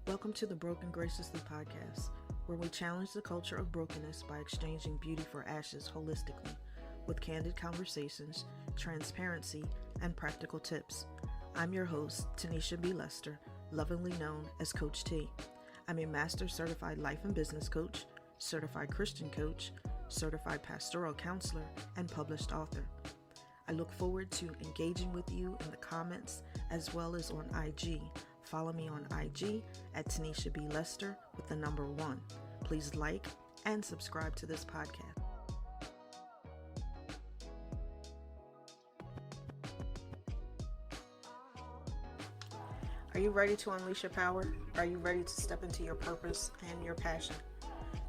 Welcome to the Broken Graciously podcast, where we challenge the culture of brokenness by exchanging beauty for ashes holistically, with candid conversations, transparency, and practical tips. I'm your host, Tanisha B. Lester, lovingly known as Coach T. I'm a Master Certified Life and Business Coach, Certified Christian Coach, Certified Pastoral Counselor, and published author. I look forward to engaging with you in the comments as well as on IG. Follow me on IG at Tanisha B. Lester with the number 1. Please like and subscribe to this podcast. Are you ready to unleash your power? Are you ready to step into your purpose and your passion?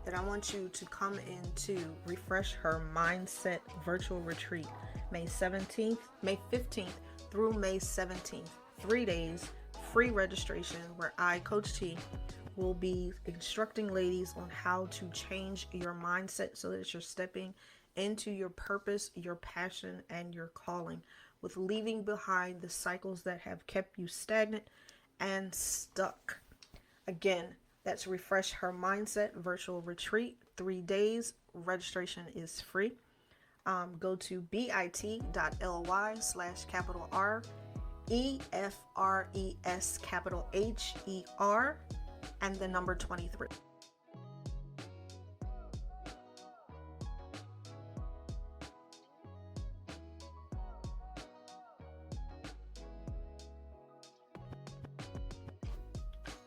Then I want you to come into Refresh Her Mindset virtual retreat, May 15th through May 17th. 3 days, free registration, where I, Coach T, will be instructing ladies on how to change your mindset so that you're stepping into your purpose, your passion, and your calling, with leaving behind the cycles that have kept you stagnant and stuck. Again, that's Refresh Her Mindset virtual retreat, 3 days. Registration is free. Go to bit.ly/REFRESHER and the number 23.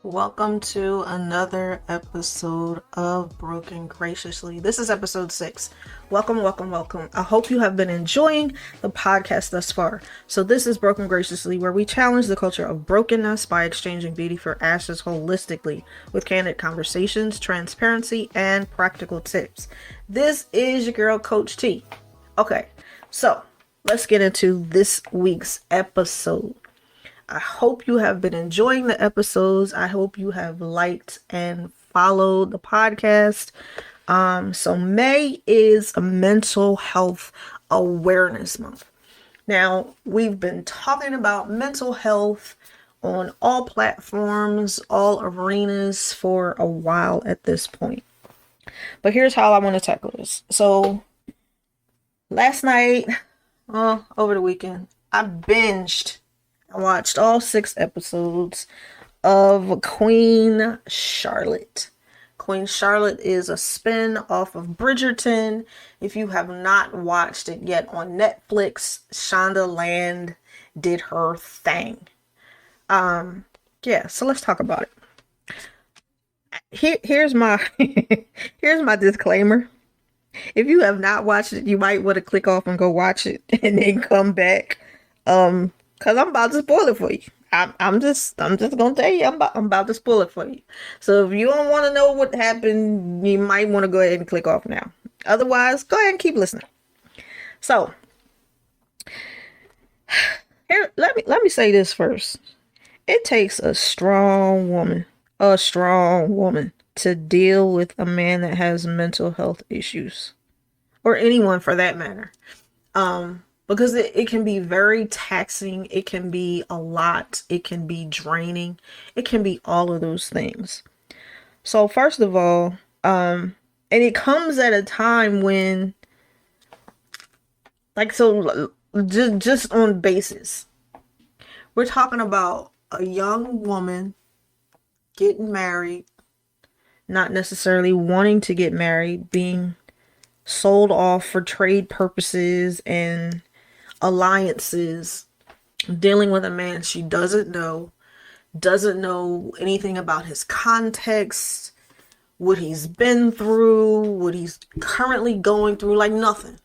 Welcome to another episode of Broken Graciously. This is episode 6. Welcome. I hope you have been enjoying the podcast thus far. So this is Broken Graciously, where we challenge the culture of brokenness by exchanging beauty for ashes holistically, with candid conversations, transparency, and practical tips. This is your girl, Coach T. Okay, so let's get into this week's episode. I hope you have been enjoying the episodes. I hope you have liked and followed the podcast. So May is a mental health awareness month. Now, we've been talking about mental health on all platforms, all arenas for a while at this point. But here's how I want to tackle this. So last night, over the weekend, I watched all 6 episodes of Queen Charlotte. Queen Charlotte is a spin off of Bridgerton. If you have not watched it yet on Netflix, Shonda Land did her thing. So let's talk about it. Here's my disclaimer. If you have not watched it, you might want to click off and go watch it and then come back. Cause I'm about to spoil it for you. I'm just gonna tell you, I'm about to spoil it for you. So if you don't want to know what happened, you might want to go ahead and click off now. Otherwise, go ahead and keep listening. So here, let me say this first. It takes a strong woman to deal with a man that has mental health issues, or anyone for that matter. Because it can be very taxing. It can be a lot. It can be draining. It can be all of those things. So first of all, and it comes at a time when, just on basis, we're talking about a young woman getting married, not necessarily wanting to get married, being sold off for trade purposes and alliances, dealing with a man she doesn't know anything about his context, what he's been through, what he's currently going through, like nothing.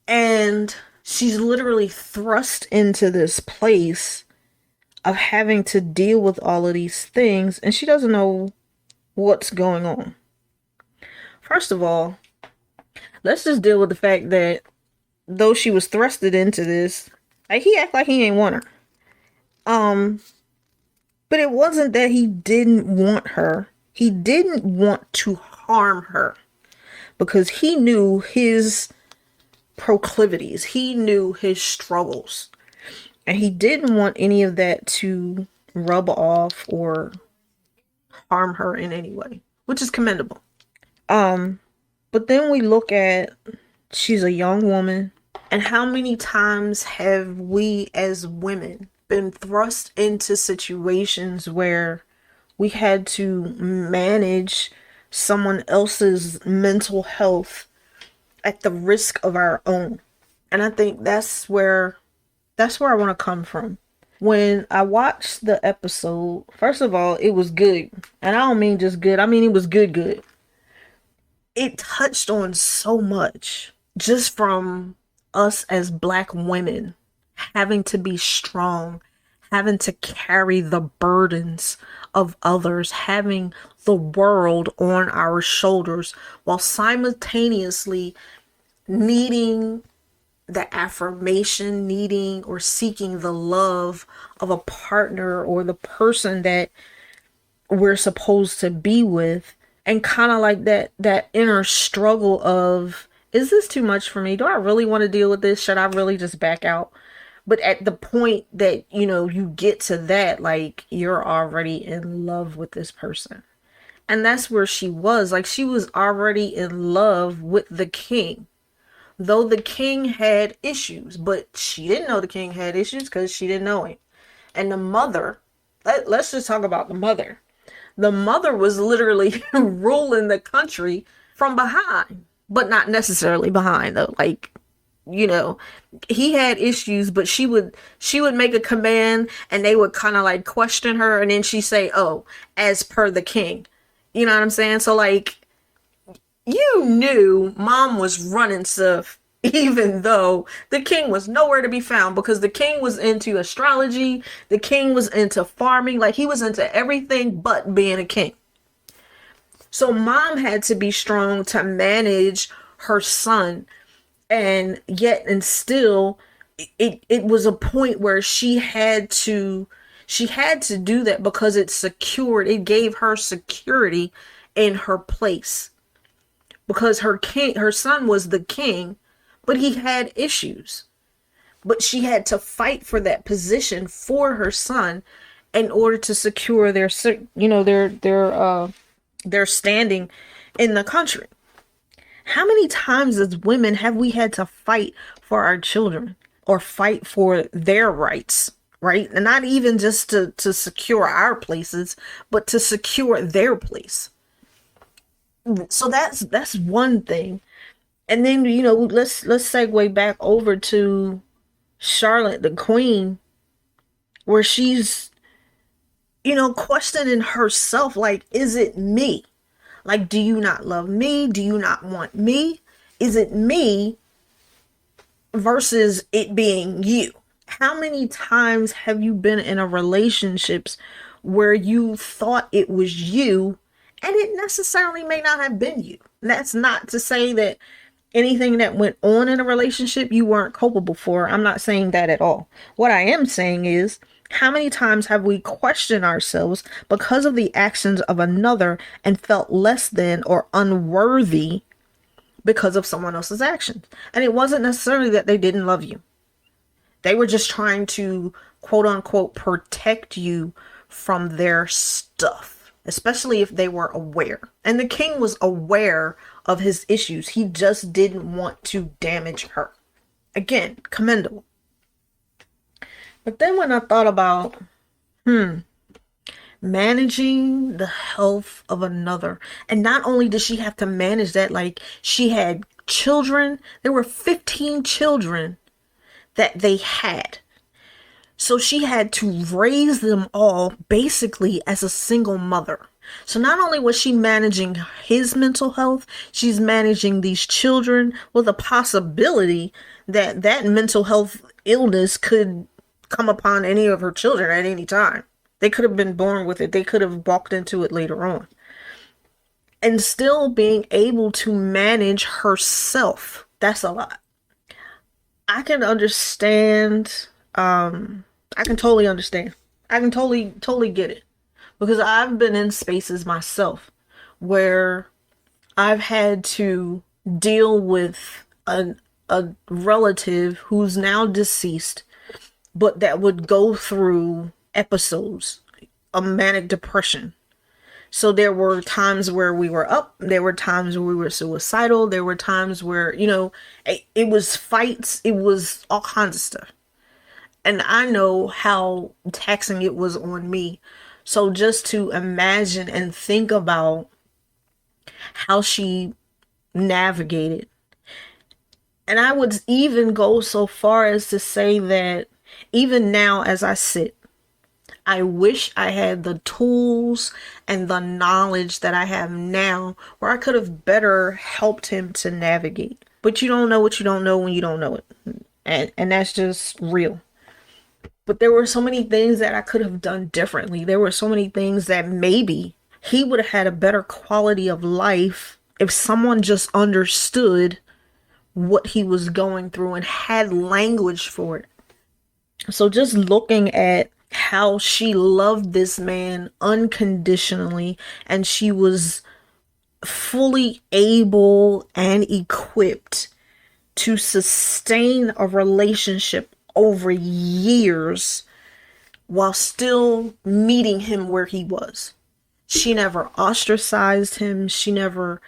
And she's literally thrust into this place of having to deal with all of these things, and she doesn't know what's going on. First of all, let's just deal with the fact that though she was thrusted into this, he act like he ain't want her. But it wasn't that he didn't want her. He didn't want to harm her because he knew his proclivities. He knew his struggles. And he didn't want any of that to rub off or harm her in any way, which is commendable. But then we look at, she's a young woman, and how many times have we as women been thrust into situations where we had to manage someone else's mental health at the risk of our own? And I think that's where I want to come from. When I watched the episode, first of all, it was good. And I don't mean just good, I mean it was good. It touched on so much just from us as Black women having to be strong, having to carry the burdens of others, having the world on our shoulders while simultaneously needing the affirmation, needing or seeking the love of a partner or the person that we're supposed to be with, and kind of like that inner struggle of, is this too much for me? Do I really want to deal with this? Should I really just back out? But at the point that, you get to that, like, you're already in love with this person. And that's where she was. Like, she was already in love with the king. Though the king had issues, but she didn't know the king had issues because she didn't know him. And the mother, let's just talk about the mother. The mother was literally ruling the country from behind, but not necessarily behind though. Like, he had issues, but she would make a command and they would kind of like question her, and then she say, "Oh, as per the king." You know what I'm saying? So like, you knew mom was running stuff even though the king was nowhere to be found, because the king was into astrology, the king was into farming, like he was into everything but being a king. So mom had to be strong to manage her son, and still it was a point where she had to do that because it gave her security in her place, because her son was the king, but he had issues. But she had to fight for that position for her son in order to secure their standing in the country. How many times as women have we had to fight for our children or fight for their rights, right? And not even just to secure our places, but to secure their place. So that's one thing. And then, let's segue back over to Charlotte, the queen, where she's, questioning herself, like, is it me? Like, do you not love me? Do you not want me? Is it me versus it being you? How many times have you been in a relationships where you thought it was you and it necessarily may not have been you? And that's not to say that anything that went on in a relationship you weren't culpable for. I'm not saying that at all. What I am saying is, how many times have we questioned ourselves because of the actions of another and felt less than or unworthy because of someone else's actions? And it wasn't necessarily that they didn't love you. They were just trying to, quote unquote, protect you from their stuff, especially if they were aware. And the king was aware of his issues. He just didn't want to damage her. Again, commendable. But then when I thought about, managing the health of another, and not only did she have to manage that, like, she had children. There were 15 children that they had. So she had to raise them all basically as a single mother. So not only was she managing his mental health, she's managing these children with a possibility that that mental health illness could come upon any of her children at any time. They could have been born with it. They could have walked into it later on. And still being able to manage herself. That's a lot. I can understand. I can totally understand. I can totally get it. Because I've been in spaces myself where I've had to deal with a relative who's now deceased, but that would go through episodes a manic depression. So there were times where we were up, there were times where we were suicidal, there were times where, it was fights, it was all kinds of stuff. And I know how taxing it was on me. So just to imagine and think about how she navigated. And I would even go so far as to say that even now, as I sit, I wish I had the tools and the knowledge that I have now where I could have better helped him to navigate. But you don't know what you don't know when you don't know it. And that's just real. But there were so many things that I could have done differently. There were so many things that maybe he would have had a better quality of life if someone just understood what he was going through and had language for it. So just looking at how she loved this man unconditionally, and she was fully able and equipped to sustain a relationship over years while still meeting him where he was. She never ostracized him. She never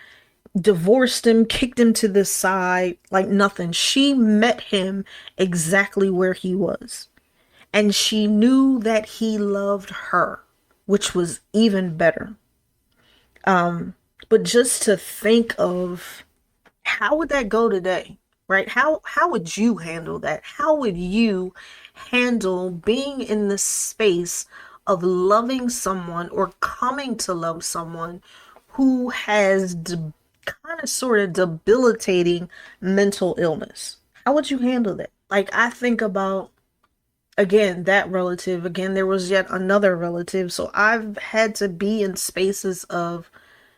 divorced him, kicked him to the side, like nothing. She met him exactly where he was. And she knew that he loved her, which was even better. But just to think of how would that go today, right? How would you handle that? How would you handle being in the space of loving someone or coming to love someone who has kind of sort of debilitating mental illness? How would you handle that? Like, I think about, again, that relative. Again, there was yet another relative. So I've had to be in spaces of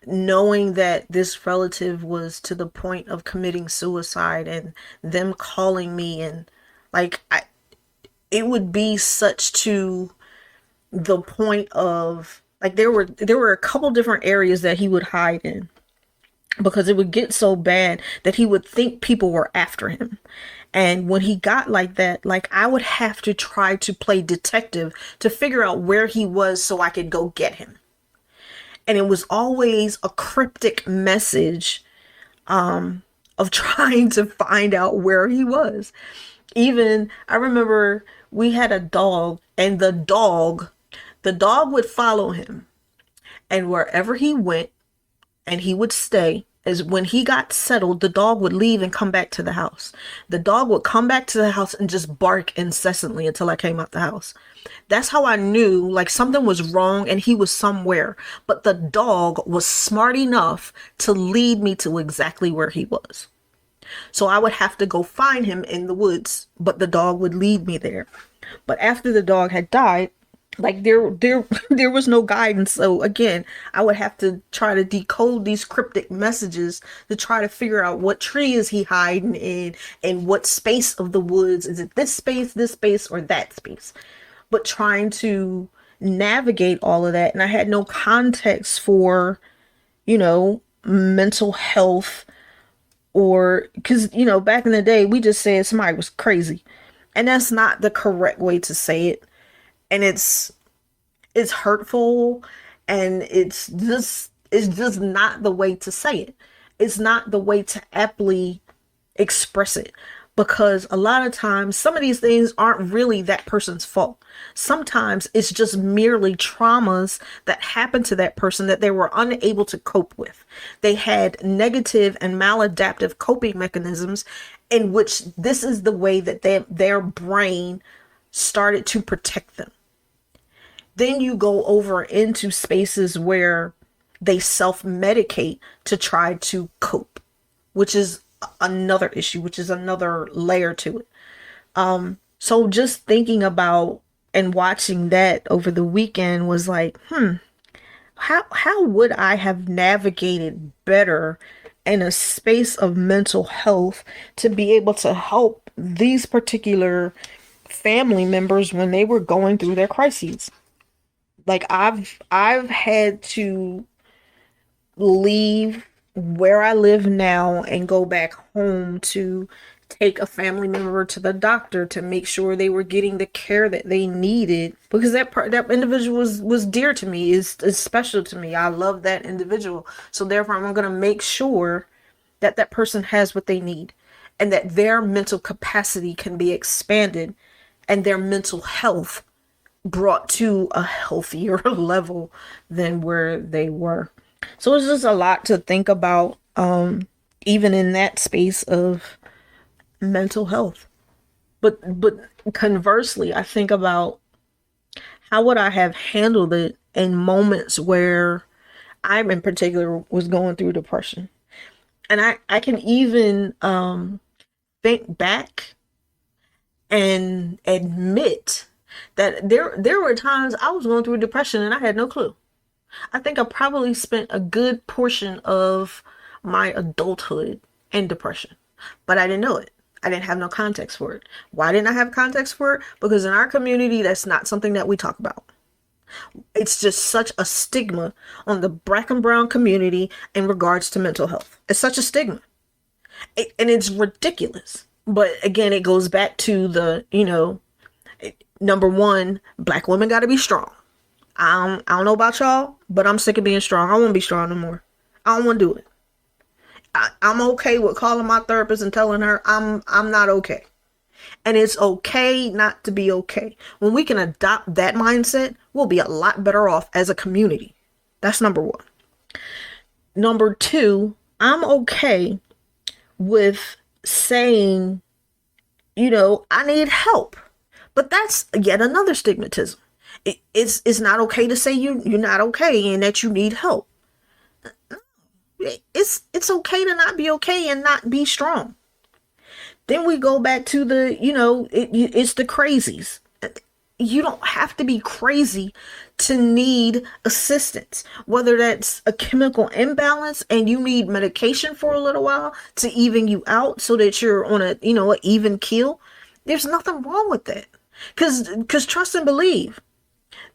knowing that this relative was to the point of committing suicide and them calling me, and like it would be such to the point of, like, there were a couple different areas that he would hide in because it would get so bad that he would think people were after him. And when he got like that, like, I would have to try to play detective to figure out where he was so I could go get him. And it was always a cryptic message of trying to find out where he was. Even, I remember we had a dog, and the dog would follow him. And wherever he went, and he would stay, is when he got settled, the dog would leave and come back to the house. The dog would come back to the house and just bark incessantly until I came out the house. That's how I knew, like, something was wrong and he was somewhere. But the dog was smart enough to lead me to exactly where he was. So I would have to go find him in the woods, but the dog would lead me there. But after the dog had died, like, there was no guidance. So again, I would have to try to decode these cryptic messages to try to figure out what tree is he hiding in and what space of the woods. Is it this space, or that space? But trying to navigate all of that, and I had no context for, mental health, or because, back in the day, we just said somebody was crazy, and that's not the correct way to say it. And it's hurtful, and it's just not the way to say it. It's not the way to aptly express it, because a lot of times some of these things aren't really that person's fault. Sometimes it's just merely traumas that happened to that person that they were unable to cope with. They had negative and maladaptive coping mechanisms in which this is the way that their brain started to protect them. Then you go over into spaces where they self-medicate to try to cope, which is another issue, which is another layer to it. So just thinking about and watching that over the weekend was like, how would I have navigated better in a space of mental health to be able to help these particular family members when they were going through their crises? Like, I've had to leave where I live now and go back home to take a family member to the doctor to make sure they were getting the care that they needed, because that individual was dear to me, is special to me. I love that individual, so therefore I'm going to make sure that that person has what they need, and that their mental capacity can be expanded, and their mental health brought to a healthier level than where they were. So it's just a lot to think about, even in that space of mental health. But conversely, I think about how would I have handled it in moments where I in particular was going through depression. And I can even think back and admit that there were times I was going through depression and I had no clue. I think I probably spent a good portion of my adulthood in depression, but I didn't know it. I didn't have no context for it. Why didn't I have context for it? Because in our community, that's not something that we talk about. It's just such a stigma on the Black and brown community in regards to mental health. It's such a stigma. And it's ridiculous. But again, it goes back to the, number one, Black women got to be strong. I don't know about y'all, but I'm sick of being strong. I won't be strong no more. I don't want to do it. I'm okay with calling my therapist and telling her I'm not okay. And it's okay not to be okay. When we can adopt that mindset, we'll be a lot better off as a community. That's number one. Number two, I'm okay with saying, I need help. But that's yet another stigmatism. It's not okay to say you're not okay and that you need help. It's okay to not be okay and not be strong. Then we go back to the, it's the crazies. You don't have to be crazy to need assistance, whether that's a chemical imbalance and you need medication for a little while to even you out so that you're on a, an even keel. There's nothing wrong with that. Because trust and believe,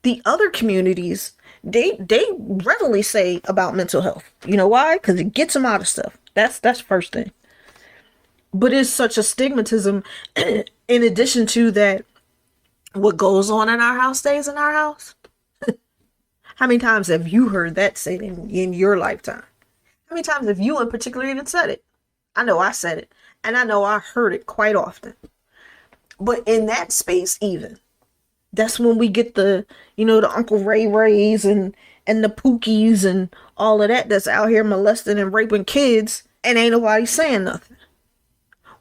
the other communities, they readily say about mental health. You know why? Because it gets them out of stuff. That's first thing. But it's such a stigmatism. In addition to that, what goes on in our house stays in our house. How many times have you heard that said in your lifetime? How many times have you in particular even said it? I know I said it, and I know I heard it quite often. But in that space, even, that's when we get the, the Uncle Ray Rays and the Pookies and all of that that's out here molesting and raping kids, and ain't nobody saying nothing.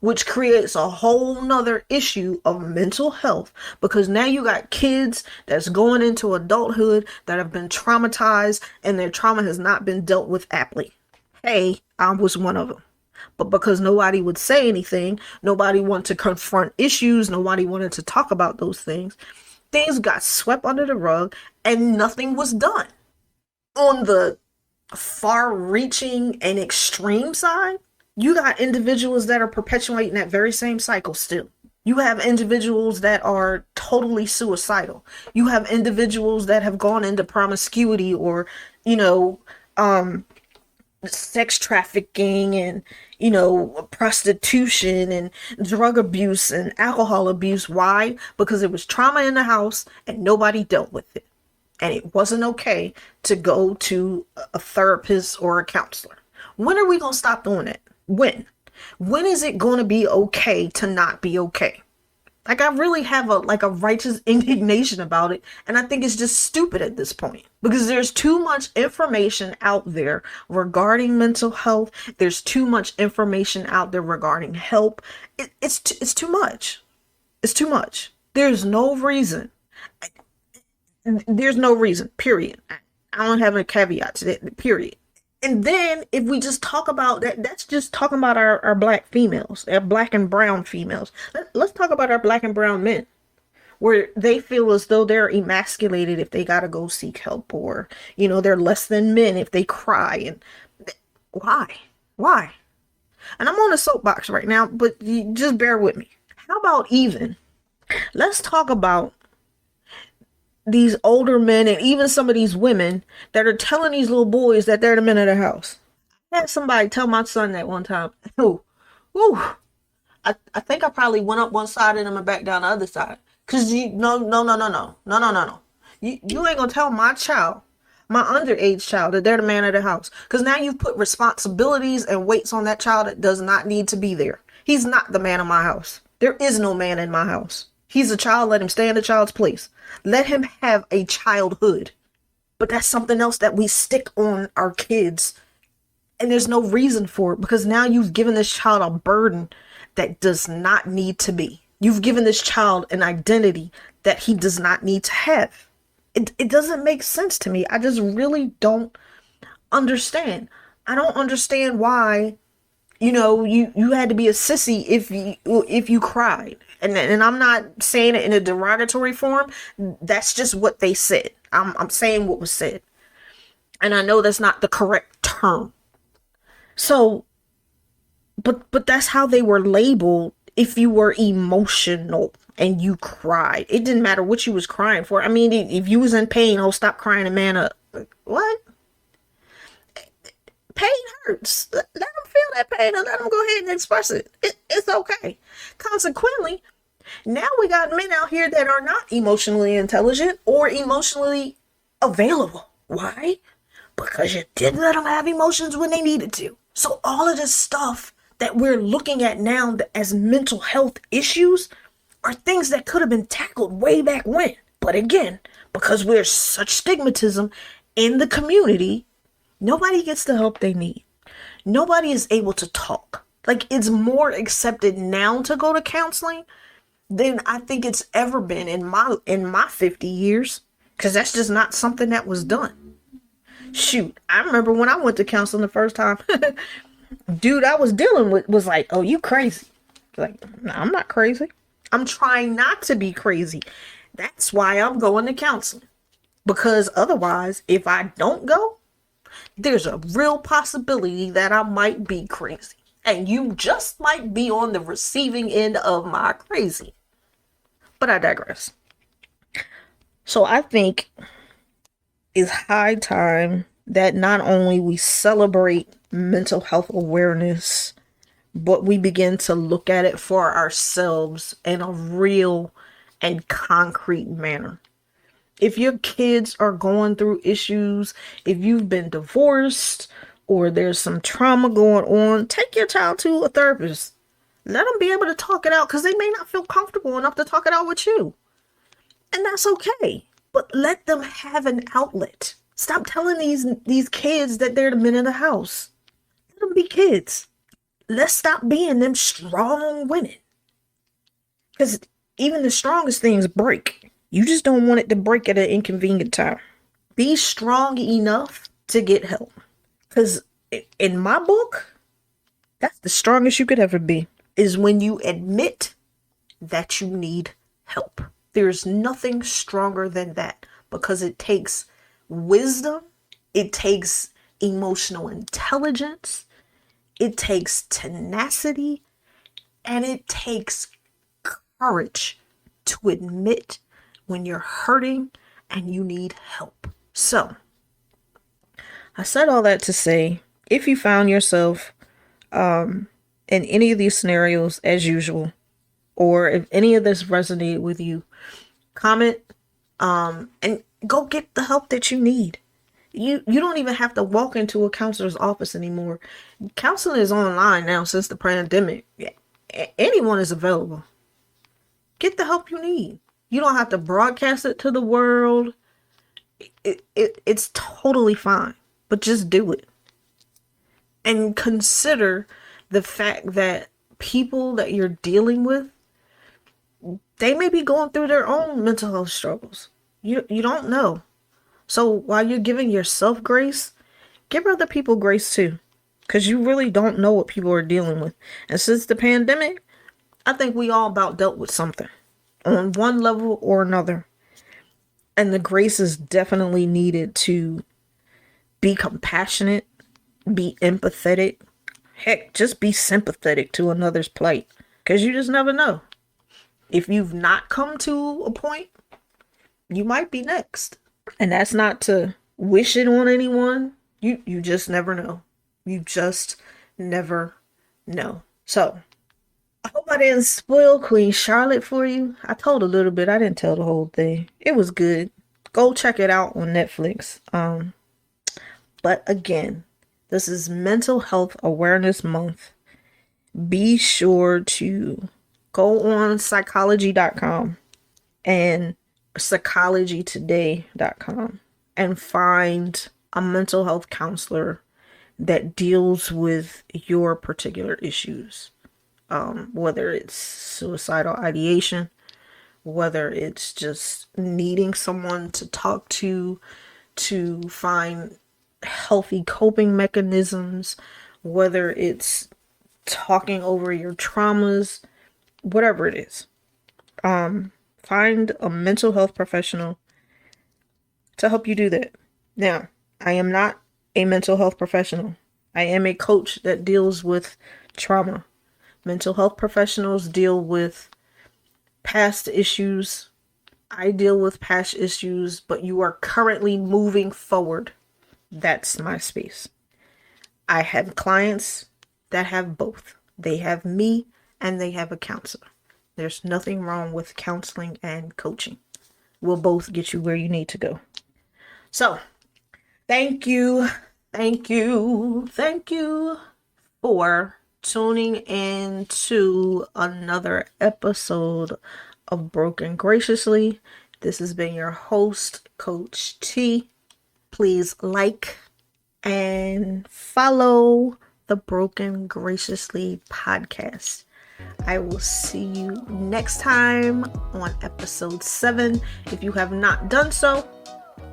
Which creates a whole nother issue of mental health, because now you got kids that's going into adulthood that have been traumatized and their trauma has not been dealt with aptly. Hey, I was one of them. But because nobody would say anything, nobody wanted to confront issues, nobody wanted to talk about those things got swept under the rug and nothing was done. On the far-reaching and extreme side, you got individuals that are perpetuating that very same cycle still. You have individuals that are totally suicidal. You have individuals that have gone into promiscuity or, sex trafficking and, prostitution and drug abuse and alcohol abuse. Why? Because it was trauma in the house and nobody dealt with it. And it wasn't okay to go to a therapist or a counselor. When are we going to stop doing it? When is it going to be okay to not be okay? Like, I really have a righteous indignation about it. And I think it's just stupid at this point, because there's too much information out there regarding mental health. There's too much information out there regarding help. It's too much. It's too much. There's no reason. There's no reason, period. I don't have a caveat to that, period. And then if we just talk about that, that's just talking about our Black females, our Black and brown females. Let's talk about our Black and brown men, where they feel as though they're emasculated if they got to go seek help, or, they're less than men if they cry. And why? And I'm on a soapbox right now, but you just bear with me. How about let's talk about these older men and even some of these women that are telling these little boys that they're the men of the house. I had somebody tell my son that one time. Ooh, I think I probably went up one side of them and back down the other side. Cause no. You ain't gonna tell my child, my underage child, that they're the man of the house. Cause now you've put responsibilities and weights on that child that does not need to be there. He's not the man of my house. There is no man in my house. He's a child. Let him stay in the child's place. Let him have a childhood. But that's something else that we stick on our kids. And there's no reason for it, because now you've given this child a burden that does not need to be. You've given this child an identity that he does not need to have. It doesn't make sense to me. I just really don't understand. I don't understand why, you had to be a sissy if you cried. And I'm not saying it in a derogatory form. That's just what they said. I'm saying what was said. And I know that's not the correct term. So, but that's how they were labeled. If you were emotional and you cried, it didn't matter what you was crying for. I mean, if you was in pain, oh, stop crying and man up. What? Pain hurts. Let them feel that pain and let them go ahead and express it. It's okay. Consequently, now we got men out here that are not emotionally intelligent or emotionally available. Why? Because you didn't let them have emotions when they needed to. So all of this stuff that we're looking at now as mental health issues are things that could have been tackled way back when. But again, because we're such stigmatism in the community, nobody gets the help they need. Nobody is able to talk. Like, it's more accepted now to go to counseling than I think it's ever been in my 50 years. Because that's just not something that was done. Shoot, I remember when I went to counseling the first time, dude I was dealing with was like, oh, you crazy. Like, no, I'm not crazy. I'm trying not to be crazy. That's why I'm going to counseling. Because otherwise, if I don't go, there's a real possibility that I might be crazy. And you just might be on the receiving end of my crazy. But I digress. So I think it's high time that not only we celebrate mental health awareness, but we begin to look at it for ourselves in a real and concrete manner. If your kids are going through issues, if you've been divorced or there's some trauma going on, take your child to a therapist. Let them be able to talk it out, because they may not feel comfortable enough to talk it out with you. And that's okay. But let them have an outlet. Stop telling these kids that they're the men of the house. Let them be kids. Let's stop being them strong women. Because even the strongest things break. You just don't want it to break at an inconvenient time. Be strong enough to get help. Because in my book, that's the strongest you could ever be. Is when you admit that you need help. There's nothing stronger than that, because it takes wisdom, it takes emotional intelligence, it takes tenacity, and it takes courage to admit when you're hurting and you need help. So, I said all that to say, if you found yourself in any of these scenarios, as usual, or if any of this resonated with you, comment and go get the help that you need. You don't even have to walk into a counselor's office anymore. Counseling is online now since the pandemic. Anyone is available. Get the help you need. You don't have to broadcast it to the world. It's totally fine, but just do it. And consider the fact that people that you're dealing with, they may be going through their own mental health struggles. You don't know. So while you're giving yourself grace, give other people grace too. Because you really don't know what people are dealing with. And since the pandemic, I think we all about dealt with something on one level or another. And the grace is definitely needed to be compassionate, be empathetic. Heck, just be sympathetic to another's plight. Because you just never know. If you've not come to a point, you might be next. And that's not to wish it on anyone. You just never know. You just never know. So, I hope I didn't spoil Queen Charlotte for you. I told a little bit. I didn't tell the whole thing. It was good. Go check it out on Netflix. But again, this is Mental Health Awareness Month. Be sure to go on psychology.com and psychologytoday.com and find a mental health counselor that deals with your particular issues. Whether it's suicidal ideation, whether it's just needing someone to talk to find healthy coping mechanisms, whether it's talking over your traumas, whatever it is. Find a mental health professional to help you do that. Now, I am not a mental health professional. I am a coach that deals with trauma. Mental health professionals deal with past issues. I deal with past issues, but you are currently moving forward. That's my space. I have clients that have both. They have me and they have a counselor. There's nothing wrong with counseling and coaching. We'll both get you where you need to go. So, thank you for tuning in to another episode of Broken Graciously. This has been your host, Coach T. Please like and follow the Broken Graciously podcast. I will see you next time on episode 7. If you have not done so,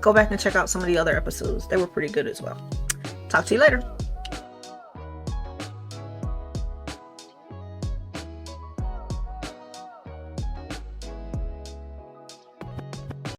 go back and check out some of the other episodes. They were pretty good as well. Talk to you later.